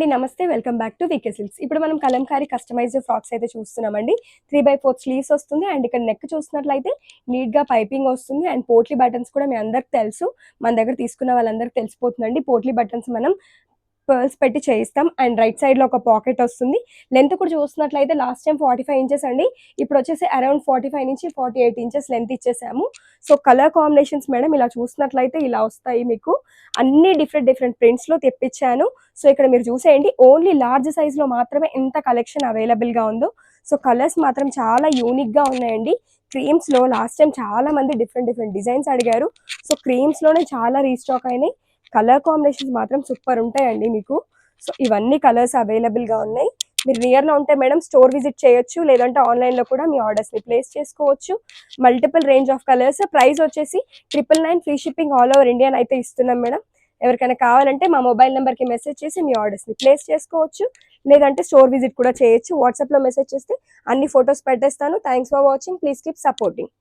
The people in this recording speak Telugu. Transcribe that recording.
అండి, నమస్తే. Welcome back to VK Silks. ఇప్పుడు మనం కలంకారీ కస్టమైజ్డ్ ఫ్రాక్స్ అయితే చూస్తున్నామండి. 3/4 స్లీవ్స్ వస్తుంది అండ్ ఇక్కడ నెక్ చూసినట్లయితే నీట్గా పైపింగ్ వస్తుంది అండ్ పోట్లీ బటన్స్ కూడా మీ అందరికి తెలుసు. మన దగ్గర తీసుకున్న వాళ్ళందరికీ తెలిసిపోతుందండి. పోట్లీ బటన్స్ మనం పర్ల్స్ పెట్టి చేయిస్తాం అండ్ రైట్ సైడ్ లో ఒక పాకెట్ వస్తుంది. లెంత్ కూడా చూసినట్లయితే లాస్ట్ టైం 45 ఇంచెస్ అండి, ఇప్పుడు వచ్చేసి అరౌండ్ 45 నుంచి 48 ఇంచెస్ లెంత్ ఇచ్చేసాము. సో కలర్ కాంబినేషన్స్ మేడం ఇలా చూసినట్లయితే ఇలా వస్తాయి. మీకు అన్ని డిఫరెంట్ ప్రింట్స్ లో తెప్పించాను. సో ఇక్కడ మీరు చూసేయండి, ఓన్లీ లార్జ్ సైజ్ లో మాత్రమే ఎంత కలెక్షన్ అవైలబుల్ గా ఉందో. సో కలర్స్ మాత్రం చాలా యూనిక్ గా ఉన్నాయండి. క్రీమ్స్ లో లాస్ట్ టైం చాలా మంది డిఫరెంట్ డిజైన్స్ అడిగారు. సో క్రీమ్స్ లోనే చాలా రీస్టాక్ అయినాయి. కలర్ కాంబినేషన్స్ మాత్రం సూపర్ ఉంటాయండి మీకు. సో ఇవన్నీ కలర్స్ అవైలబుల్గా ఉన్నాయి. మీరు నియర్లో ఉంటే మేడం స్టోర్ విజిట్ చేయొచ్చు, లేదంటే ఆన్లైన్లో కూడా మీ ఆర్డర్స్ని ప్లేస్ చేసుకోవచ్చు. Multiple range of colours. Price వచ్చేసి 999 free shipping all over India అయితే ఇస్తున్నాం మేడం. ఎవరికైనా కావాలంటే మా మొబైల్ నెంబర్కి మెసేజ్ చేసి మీ ఆర్డర్స్ని ప్లేస్ చేసుకోవచ్చు, లేదంటే స్టోర్ విజిట్ కూడా చేయొచ్చు. వాట్సాప్లో మెసేజ్ చేస్తే అన్ని ఫొటోస్ పెట్టేస్తాను. Thanks for watching. Please keep supporting.